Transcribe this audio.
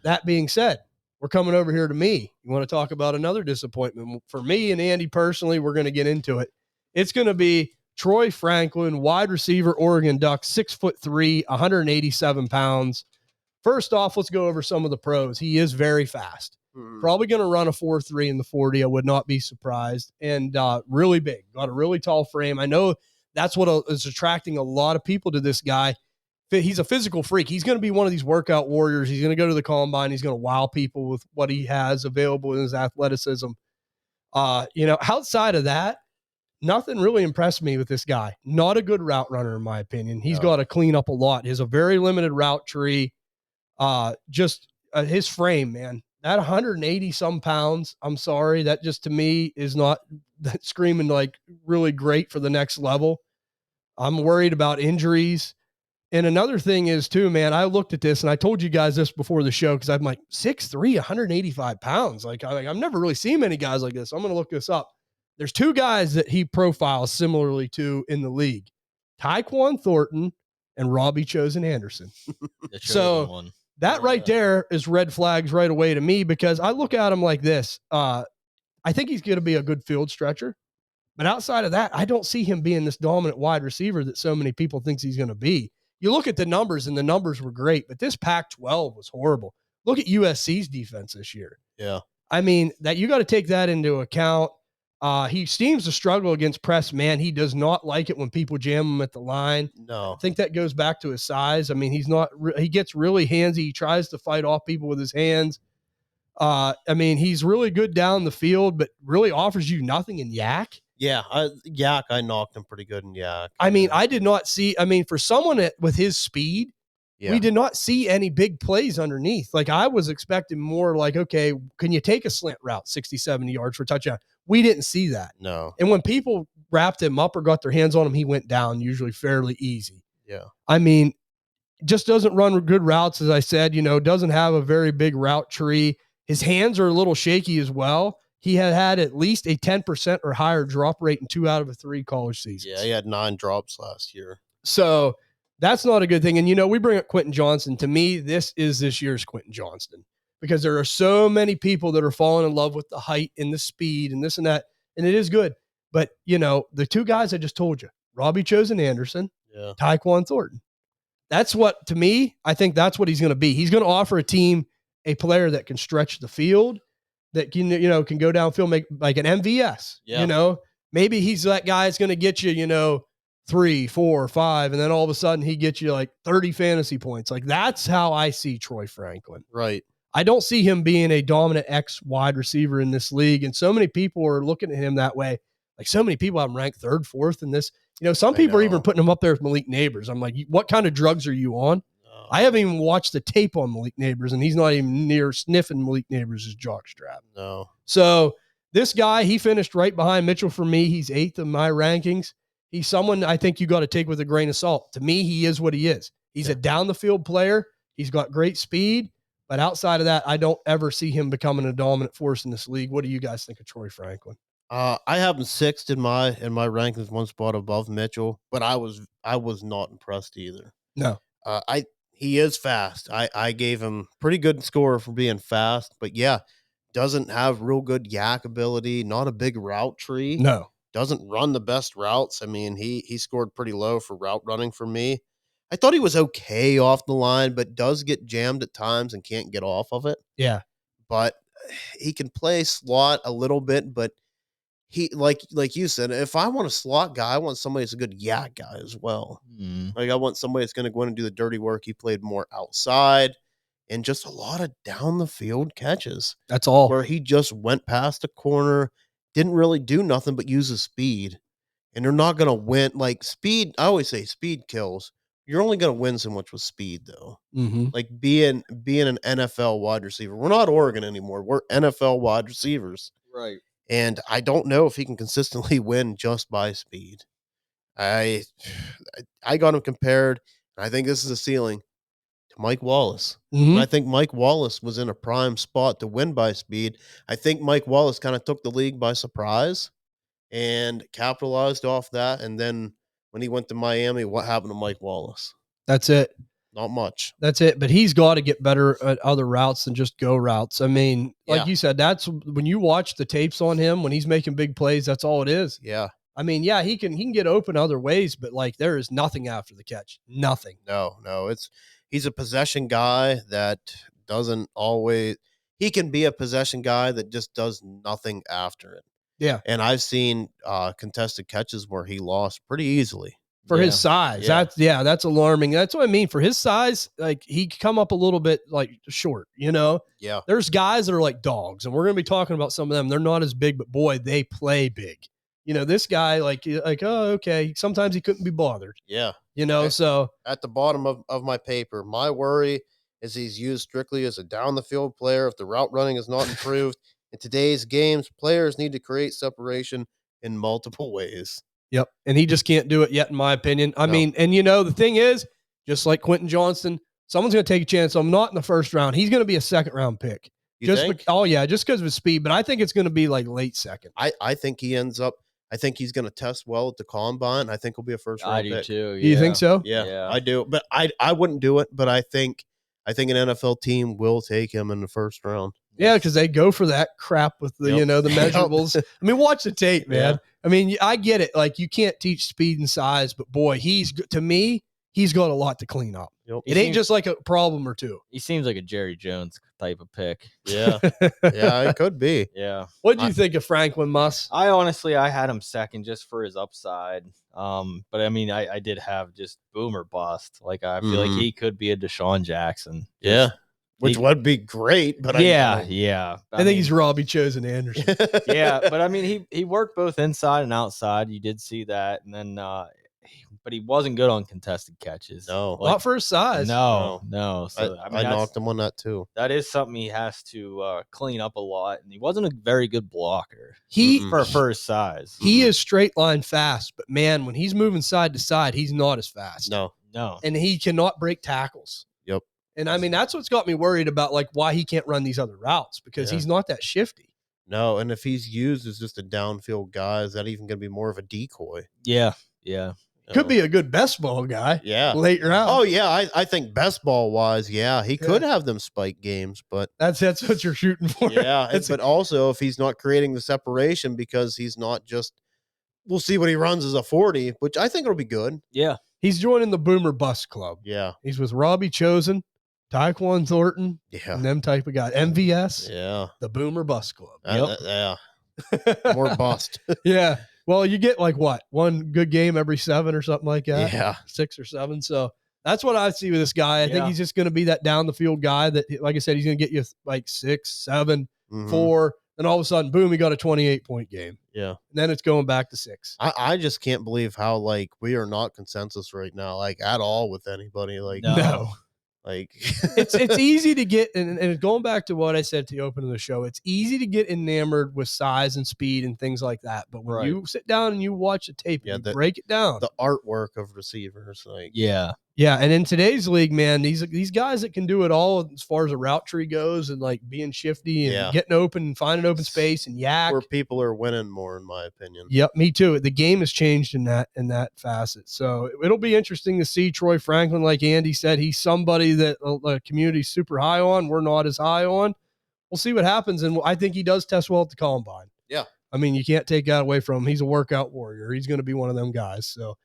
that being said, we're coming over here to me. You want to talk about another disappointment? For me and Andy personally, we're going to get into it. It's going to be Troy Franklin, wide receiver, Oregon Ducks, 6'3", 187 pounds. First off, let's go over some of the pros. He is very fast. Probably going to run a 4.3 in the 40. I would not be surprised. And really big. Got a really tall frame. I know that's what is attracting a lot of people to this guy. He's a physical freak. He's going to be one of these workout warriors. He's going to go to the combine. He's going to wow people with what he has available in his athleticism. Outside of that, nothing really impressed me with this guy. Not a good route runner, in my opinion. He's got to clean up a lot. He has a very limited route tree. His frame, man, that 180 some pounds. I'm sorry. That just to me is not screaming like really great for the next level. I'm worried about injuries. And another thing is too, man, I looked at this and I told you guys this before the show, cause I'm like 6'3", 185 pounds. I've never really seen many guys like this. I'm going to look this up. There's two guys that he profiles similarly to in the league, Tyquan Thornton and Robbie Chosen Anderson. So that right there is red flags right away to me, because I look at him like this. I think he's going to be a good field stretcher, but outside of that, I don't see him being this dominant wide receiver that so many people think he's going to be. You look at the numbers and the numbers were great, but this Pac-12 was horrible. Look at USC's defense this year. Yeah. I mean, that you got to take that into account. He seems to struggle against press man. He does not like it when people jam him at the line. No. I think that goes back to his size. I mean, he gets really handsy. He tries to fight off people with his hands. He's really good down the field, but really offers you nothing in yak. Yeah, I knocked him pretty good in yak. I did not see, for someone with his speed, we did not see any big plays underneath. Like, I was expecting more like, okay, can you take a slant route 60, 70 yards for a touchdown? We didn't see that. No. And when people wrapped him up or got their hands on him, he went down usually fairly easy. Yeah. Just doesn't run good routes, as I said, doesn't have a very big route tree. His hands are a little shaky as well. He had at least a 10% or higher drop rate in 2 out of 3 college seasons. Yeah, he had 9 drops last year. So that's not a good thing. And, we bring up Quentin Johnston. To me, this is this year's Quentin Johnston, because there are so many people that are falling in love with the height and the speed and this and that. And it is good. But, the two guys I just told you, Robbie Chosen Anderson, Tyquan Thornton. That's what, to me, I think that's what he's going to be. He's going to offer a team a player that can stretch the field, that can go downfield, make like an MVS. Yeah. Maybe he's that guy that's going to get you, 3, 4, 5, and then all of a sudden he gets you like 30 fantasy points. Like, that's how I see Troy Franklin. Right. I don't see him being a dominant X wide receiver in this league. And so many people are looking at him that way. Like, so many people have him ranked 3rd, 4th in this. Some people are even putting him up there with Malik Neighbors. I'm like, what kind of drugs are you on? No. I haven't even watched the tape on Malik Neighbors, and he's not even near sniffing Malik Neighbors' jockstrap. No. So this guy, he finished right behind Mitchell for me. He's 8th in my rankings. He's someone I think you got to take with a grain of salt. To me, he is what he is. He's a down the field player. He's got great speed. But outside of that, I don't ever see him becoming a dominant force in this league. What do you guys think of Troy Franklin? I have him 6th in my rankings, 1 spot above Mitchell, but I was not impressed either. No. He is fast. I gave him pretty good score for being fast, but doesn't have real good yak ability, not a big route tree. No. Doesn't run the best routes. He scored pretty low for route running for me. I thought he was okay off the line, but does get jammed at times and can't get off of it. Yeah. But he can play slot a little bit, but he, like you said, if I want a slot guy, I want somebody that's a good yak guy as well. Like, I want somebody that's going to go in and do the dirty work. He played more outside and just a lot of down the field catches. That's all. Where he just went past a corner, didn't really do nothing but use his speed. And they're not going to win. Like, speed, I always say speed kills. You're only going to win so much with speed, though. Mm-hmm. Like, being an NFL wide receiver. We're not Oregon anymore. We're NFL wide receivers. Right. And I don't know if he can consistently win just by speed. I got him compared, and I think this is a ceiling, to Mike Wallace. Mm-hmm. I think Mike Wallace was in a prime spot to win by speed. I think Mike Wallace kind of took the league by surprise and capitalized off that. And then when he went to Miami, what happened to Mike Wallace? That's it. Not much. That's it. But he's got to get better at other routes than just go routes. I mean, like you said, that's when you watch the tapes on him when he's making big plays. That's all it is. Yeah. I mean, yeah, he can get open other ways, but like there is nothing after the catch. Nothing. No. He's a possession guy that doesn't always. He can be a possession guy that just does nothing after it. Yeah. And I've seen contested catches where he lost pretty easily. For his size. That's alarming. That's what I mean. For his size, like he could come up a little bit like short, you know? Yeah. There's guys that are like dogs, and we're going to be talking about some of them. They're not as big, but boy, they play big. You know, this guy, like, oh, okay. Sometimes he couldn't be bothered. Yeah. You know, so. At the bottom of my paper, my worry is he's used strictly as a down the field player if the route running is not improved. In today's games, players need to create separation in multiple ways. Yep. And he just can't do it yet, in my opinion. I mean, and you know, the thing is, just like Quentin Johnston, someone's going to take a chance. I'm not in the first round. He's going to be a second round pick. You think? Just because of his speed. But I think it's going to be like late second. I think he ends up. I think he's going to test well at the combine. I think he'll be a first round pick. I do too. Yeah. You think so? Yeah, I do. But I wouldn't do it. But I think an NFL team will take him in the first round. Yeah, because they go for that crap with the the measurables. I mean, watch the tape, man. Yeah. I mean, I get it. Like you can't teach speed and size, but boy, he's got a lot to clean up. Yep. It ain't just like a problem or two. He seems like a Jerry Jones type of pick. Yeah. Yeah, it could be. Yeah. What do you think of Franklin Muss? I honestly had him second just for his upside. But I mean, I did have just boomer bust. Like I feel like he could be a Deshaun Jackson. Yeah. Which would be great, but I think he's Robbie Chosen Anderson. Yeah, but I mean, he worked both inside and outside. You did see that, and then, but he wasn't good on contested catches. No, not for his size. No. So I knocked him on that too. That is something he has to clean up a lot, and he wasn't a very good blocker. For his size, he is straight line fast, but man, when he's moving side to side, he's not as fast. No, and he cannot break tackles. Yep. And I mean, that's what's got me worried about like why he can't run these other routes because he's not that shifty. No, and if he's used as just a downfield guy, is that even going to be more of a decoy? Yeah. Could be a good best ball guy. Yeah. Late round. Oh, yeah. I think best ball wise, he could have them spike games, but that's what you're shooting for. Yeah. But also if he's not creating the separation because he's not just, we'll see what he runs as a 40, which I think will be good. Yeah. He's joining the Boomer Bust Club. Yeah. He's with Robbie Chosen, Tyquan Thornton, and them type of guys. MVS. Yeah. The Boomer Bust Club. Yeah. More bust. Yeah. Well, you get like what? One good game every 7 or something like that. Yeah. 6 or 7. So that's what I see with this guy. I think he's just going to be that down the field guy that, like I said, he's going to get you like 6, 7, 4. And all of a sudden, boom, he got a 28-point game. Yeah. And then it's going back to 6. I just can't believe how like we are not consensus right now, like at all with anybody. Like no. Like it's easy to get and going back to what I said to the open of the show, it's easy to get enamored with size and speed and things like that. But when you sit down and you watch the tape, and you break it down, the artwork of receivers, like yeah. And in today's league, man, these guys that can do it all as far as a route tree goes and like being shifty and getting open and finding open space and yak. Where people are winning more, in my opinion. Yep, me too. The game has changed in that facet. So it'll be interesting to see Troy Franklin. Like Andy said, he's somebody that the community's super high on. We're not as high on. We'll see what happens. And I think he does test well at the combine. Yeah. I mean, you can't take that away from him. He's a workout warrior. He's going to be one of them guys. So